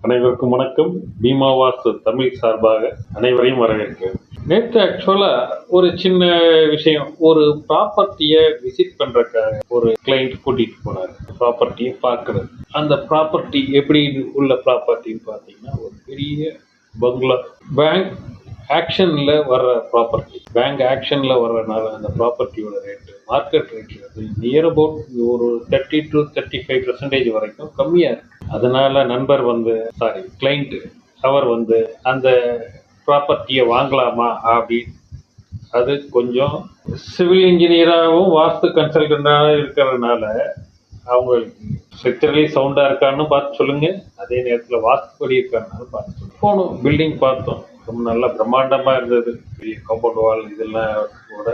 அனைவருக்கும் வணக்கம். பீமா வாஸ்து தமிழ் சார்பாக அனைவரையும் வரவேற்கிறேன். நேற்று ஆக்சுவலாக ஒரு சின்ன விஷயம், ஒரு ப்ராப்பர்ட்டியை விசிட் பண்ணுறதுக்காக ஒரு கிளைண்ட் கூட்டிகிட்டு போனார். ப்ராப்பர்ட்டியை பார்க்குறது. அந்த ப்ராப்பர்ட்டி எப்படி உள்ள ப்ராப்பர்ட்டின்னு பார்த்தீங்கன்னா, ஒரு பெரிய பங்களா. பேங்க் ஆக்ஷனில் வர்ற ப்ராப்பர்ட்டி. பேங்க் ஆக்ஷனில் வர்றதுனால அந்த ப்ராப்பர்ட்டியோட ரேட்டு மார்க்கெட் ரேட்டில் வந்து நியர் அபவுட் ஒரு 30 to 35% வரைக்கும் கம்மியாக இருக்குது. அதனால் நண்பர் கிளைண்ட்டு அவர் அந்த ப்ராப்பர்ட்டியை வாங்கலாமா அப்படின்னு, அது கொஞ்சம் சிவில் இன்ஜினியராகவும் வாஸ்து கன்சல்டண்டாக இருக்கிறதுனால அவங்களுக்கு ஸ்ட்ரக்சரலி சவுண்டாக இருக்கான்னு பார்த்து சொல்லுங்கள், அதே நேரத்தில் வாஸ்துப்படி இருக்கான்னு பார்த்து சொல்லுங்கள். போனோம், பில்டிங் பார்த்தோம், ரொம்ப நல்லா பிரம்மாண்டமாக இருந்தது. பெரிய காம்பவுண்ட் வால் இதெல்லாம் கூட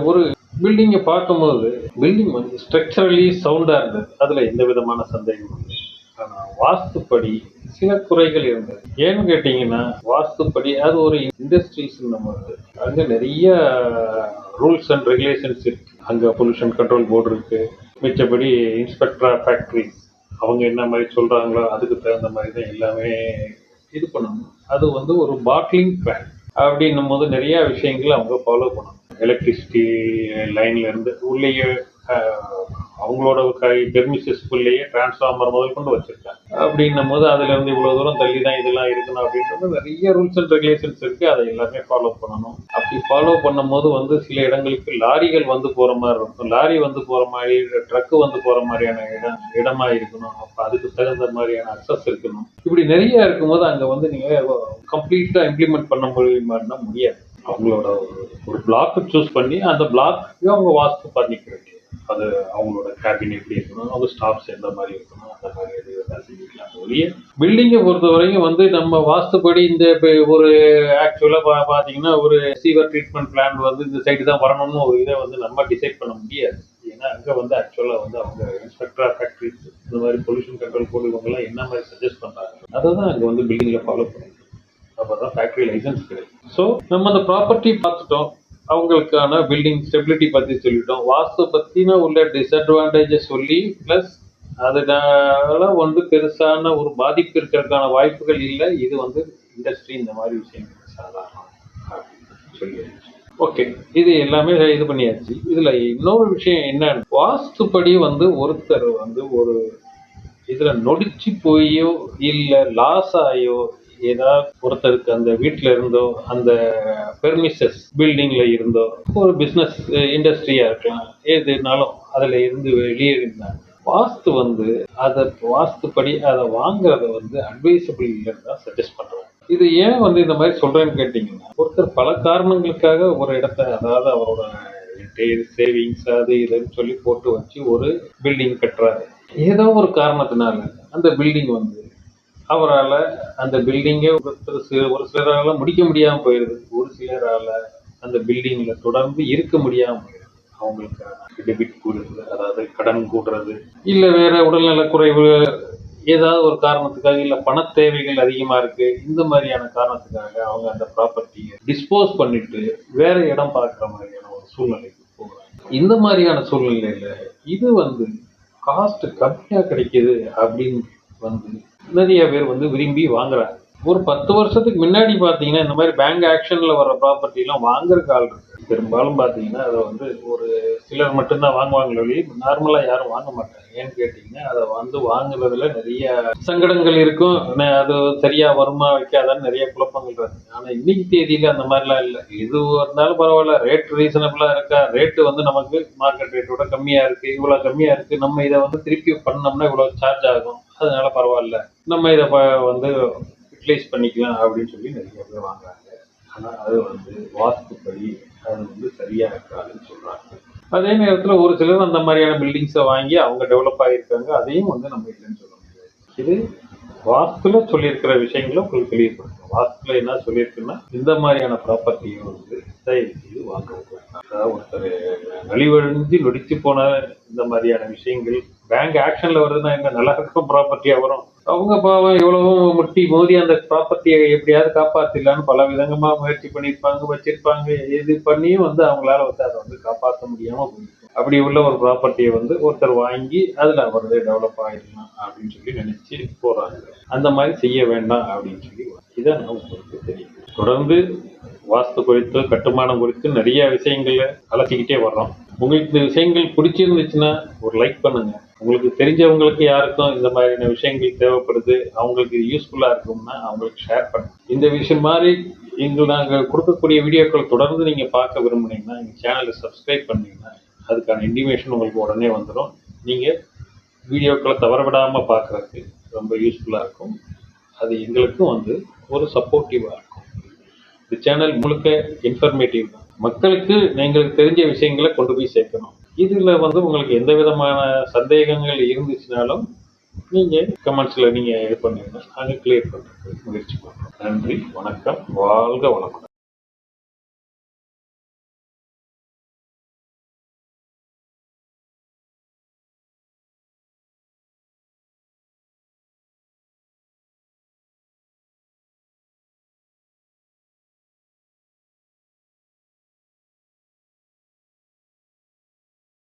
ஒரு பில்டிங்கை பார்க்கும்போது பில்டிங் ஸ்ட்ரக்சரலி சவுண்டாக இருந்தது. அதில் எந்த விதமான சந்தேகமும் இல்லை. ஆனால் வாஸ்துப்படி சில குறைகள் இருந்தது. ஏன்னு கேட்டிங்கன்னா, வாஸ்துப்படி அது ஒரு இண்டஸ்ட்ரீஸ் நம்ம அங்கே நிறைய ரூல்ஸ் அண்ட் ரெகுலேஷன்ஸ் இருக்குது. அங்கே பொல்யூஷன் கண்ட்ரோல் போர்டு இருக்குது. மிச்சபடி இன்ஸ்பெக்டர் ஆஃப் ஃபேக்ட்ரிஸ் அவங்க என்ன மாதிரி சொல்கிறாங்களோ அதுக்கு தகுந்த மாதிரி தான் எல்லாமே இது பண்ணணும். அது ஒரு பாட்லிங் பிளான்ட் அப்படின்னும் போது நிறைய விஷயங்கள் அவங்க ஃபாலோ பண்ணணும். எலக்ட்ரிசிட்டி லைன்லேருந்து உள்ளேயே அவங்களோட பெர்மிசஸ்க்குள்ளேயே டிரான்ஸ்ஃபார்மர் முதல் கொண்டு வச்சுருக்காங்க. அப்படின்னும் போது அதுலேருந்து இவ்வளோ தூரம் தள்ளி தான் இதெல்லாம் இருக்கணும் அப்படின்றது நிறைய ரூல்ஸ் அண்ட் ரெகுலேஷன்ஸ் இருக்குது. அதை எல்லாமே ஃபாலோ பண்ணணும். அப்படி ஃபாலோ பண்ணும்போது சில இடங்களுக்கு லாரிகள் போகிற மாதிரி இருக்கும். லாரி போகிற மாதிரி, ட்ரக்கு போகிற மாதிரியான இடமா இருக்கணும். அப்போ அதுக்கு தகுந்த மாதிரியான அக்சஸ் இருக்கணும். இப்படி நிறைய இருக்கும்போது அங்கே நீங்கள் கம்ப்ளீட்டாக இம்ப்ளிமெண்ட் பண்ண முடியுமான்னா முடியாது. அவங்களோட ஒரு பிளாக்கை சூஸ் பண்ணி அந்த பிளாக்கு அவங்க வாஸ்து பண்ணிக்க வேண்டியது. அது அவங்களோட கேபின் எப்படி இருக்கணும், அவங்க ஸ்டாஃப்ஸ் எந்த மாதிரி இருக்கணும், அந்த மாதிரி எதுவும் செஞ்சுக்கலாம். ஒழிய பில்டிங்கை பொறுத்த வரைக்கும் நம்ம வாஸ்துப்படி இந்த ஒரு ஆக்சுவலாக பார்த்தீங்கன்னா ஒரு சீவர் ட்ரீட்மெண்ட் பிளான் இந்த சைடு தான் வரணும்னு ஒரு இதை நம்ம டிசைட் பண்ண முடியாது. ஏன்னா அங்கே ஆக்சுவலாக அவங்க இன்ஸ்பெக்டர் ஆஃப் ஃபேக்ட்ரிஸ் இந்த மாதிரி பொல்யூஷன் கண்ட்ரோல் போர்டு இவங்கெல்லாம் என்ன மாதிரி சஜஸ்ட் பண்ணுறாங்க அதை தான் அங்கே பில்டிங்கில் ஃபாலோ பண்ணிக்கணும். அப்போ தான் ஃபேக்ட்ரி லைசன்ஸ் கிடைக்கும். ஸோ நம்ம அந்த ப்ராப்பர்ட்டி பார்த்துட்டோம், அவங்களுக்கான பில்டிங் ஸ்டெபிலிட்டி பற்றி சொல்லிட்டோம், வாஸ்து பற்றின உள்ள டிஸ்அட்வான்டேஜஸ் சொல்லி, ப்ளஸ் அதனால பெருசான ஒரு பாதிப்பு இருக்கிறதுக்கான வாய்ப்புகள் இல்லை. இது இண்டஸ்ட்ரி இந்த மாதிரி விஷயங்கள் சாதாரணம் அப்படின்னு சொல்லியாச்சு. ஓகே, இது எல்லாமே இது பண்ணியாச்சு. இதில் இன்னொரு விஷயம் என்னன்னு, வாஸ்துப்படி ஒருத்தர் ஒரு இதில் நொடிச்சு போயோ இல்லை லாஸ் ஆகியோ ஏதாவது ஒருத்தருக்கு அந்த வீட்டில் இருந்தோ அந்த பெர்மிசஸ் பில்டிங்ல இருந்தோ ஒரு பிஸ்னஸ் இண்டஸ்ட்ரியா இருக்கலாம், எதுனாலும் அதில் இருந்து வெளியே இருந்தாங்க, வாஸ்து அதை வாஸ்துப்படி அதை வாங்குறத அட்வைசபிள் இல்லைன்னு தான் சஜஸ்ட் பண்ணுறாங்க. இது ஏன் இந்த மாதிரி சொல்றேன்னு கேட்டிங்கன்னா, ஒருத்தர் பல காரணங்களுக்காக ஒரு இடத்த, அதாவது அவரோட சேவிங்ஸ் அது இதுன்னு சொல்லி போட்டு வச்சு ஒரு பில்டிங் கட்டுறாரு. ஏதோ ஒரு காரணத்தினால அந்த பில்டிங் அவரால் அந்த பில்டிங்கே ஒரு சிலரால் முடிக்க முடியாமல் போயிடுது. ஒரு சிலரால் அந்த பில்டிங்கில் தொடர்ந்து இருக்க முடியாமல் போயிடுது. அவங்களுக்கு டெபிட் கூடுறது, அதாவது கடன் கூடுறது, இல்லை வேற உடல்நலக்குறைவு ஏதாவது ஒரு காரணத்துக்காக, இல்லை பண தேவைகள் அதிகமாக இருக்குது, இந்த மாதிரியான காரணத்துக்காக அவங்க அந்த ப்ராப்பர்ட்டியை டிஸ்போஸ் பண்ணிட்டு வேற இடம் பார்க்குற மாதிரியான ஒரு சூழ்நிலைக்கு போகிறாங்க. இந்த மாதிரியான சூழ்நிலையில் இது காஸ்ட் கம்மியாக கிடைக்கிது அப்படின்னு நிறைய பேர் விரும்பி வாங்குறாங்க. ஒரு 10 வருஷத்துக்கு முன்னாடி பார்த்தீங்கன்னா இந்த மாதிரி பேங்க் ஆக்ஷனில் வர ப்ராப்பர்ட்டிலாம் வாங்குறதுக்கு ஆள் இருக்கு. பெரும்பாலும் பார்த்தீங்கன்னா அதை ஒரு சிலர் மட்டும்தான் வாங்குவாங்களே, நார்மலாக யாரும் வாங்க மாட்டாங்க. ஏன்னு கேட்டிங்கன்னா அதை வாங்குறதுல நிறைய சங்கடங்கள் இருக்கும். அது சரியாக வருமா வைக்காதான்னு நிறைய குழப்பங்கள் இருக்கு. ஆனால் இன்னைக்கு தேதியில் அந்த மாதிரிலாம் இல்லை. எது இருந்தாலும் பரவாயில்ல, ரேட் ரீசனபிளாக இருக்கா, ரேட்டு நமக்கு மார்க்கெட் ரேட்டோட கம்மியாக இருக்குது, இவ்வளோ கம்மியாக இருக்குது, நம்ம இதை திருப்பி பண்ணோம்னா இவ்வளோ சார்ஜ் ஆகும், அதனால பரவாயில்ல, நம்ம இதை யூட்டிலைஸ் பண்ணிக்கலாம் அப்படின்னு சொல்லி நிறைய பேர் வாங்குறாங்க. ஆனால் அது வாஸ்துப்படி அது சரியாக இருக்காதுன்னு சொல்கிறாங்க. அதே நேரத்தில் ஒரு சிலர் அந்த மாதிரியான பில்டிங்ஸை வாங்கி அவங்க டெவலப் ஆகியிருக்காங்க. அதையும் நம்ம இல்லைன்னு சொல்ல முடியாது. இது வாஸ்துல சொல்லியிருக்கிற விஷயங்களை உங்களுக்கு தெளிவுபடுத்தும். வாஸ்துல என்ன சொல்லியிருக்குன்னா, இந்த மாதிரியான ப்ராப்பர்ட்டியை தயவு செய்து வாங்க. அதாவது ஒருத்தர் நலிவழிஞ்சு நொடிச்சு போன இந்த மாதிரியான விஷயங்கள் பேங்க் ஆக்ஷன்ல வருதுன்னா என்ன நல்லா இருக்கும் ப்ராப்பர்ட்டியா வரும். அவங்க பாவம் எவ்வளவோ முட்டி மோதி அந்த ப்ராப்பர்ட்டியை எப்படியாவது காப்பாத்திடலான்னு பல விதங்கமா முயற்சி பண்ணியிருப்பாங்க, வச்சிருப்பாங்க. இது பண்ணியும் அவங்களால அதை காப்பாற்ற முடியாம போயிருக்கும். அப்படி உள்ள ஒரு ப்ராப்பர்ட்டியை வந்து ஒருத்தர் வாங்கி அதில் அவரது டெவலப் ஆகிடலாம் அப்படின்னு சொல்லி நினைச்சு போறாங்க. அந்த மாதிரி செய்ய வேண்டாம் அப்படின்னு சொல்லி இதை நான் உங்களுக்கு தெரியும். தொடர்ந்து வாஸ்து குறித்து கட்டுமானம் குறித்து நிறைய விஷயங்களை அலசிக்கிட்டே வர்றோம். உங்களுக்கு இந்த விஷயங்கள் பிடிச்சிருந்துச்சுன்னா ஒரு லைக் பண்ணுங்க. உங்களுக்கு தெரிஞ்சவங்களுக்கு யாருக்கும் இந்த மாதிரியான விஷயங்கள் தேவைப்படுது, அவங்களுக்கு யூஸ்ஃபுல்லாக இருக்கும்னா அவங்களுக்கு ஷேர் பண்ணுங்க. இந்த விஷயம் மாதிரி நாங்கள் கொடுக்கக்கூடிய வீடியோக்கள் தொடர்ந்து நீங்கள் பார்க்க விரும்புனீங்கன்னா எங்கள் சேனலை சப்ஸ்கிரைப் பண்ணீங்கன்னா அதுக்கான இன்டிமேஷன் உங்களுக்கு உடனே வந்துடும். நீங்கள் வீடியோக்களை தவறவிடாமல் பார்க்குறதுக்கு ரொம்ப யூஸ்ஃபுல்லாக இருக்கும். அது எங்களுக்கும் வந்து ஒரு சப்போர்ட்டிவாக இருக்கும். இந்த சேனல் முழுக்க இன்ஃபர்மேட்டிவ் தான். மக்களுக்கு எங்களுக்கு தெரிஞ்ச விஷயங்களை கொண்டு போய் சேர்க்கணும். இதில் வந்து உங்களுக்கு எந்த விதமான சந்தேகங்கள் இருந்துச்சுனாலும் நீங்கள் கமெண்ட்ஸில் நீங்கள் இது பண்ணீங்கன்னா நாங்கள் கிளியர் பண்ணுறதுக்கு முயற்சி பண்ணுறோம். நன்றி, வணக்கம், வாழ்க வளமுடன்.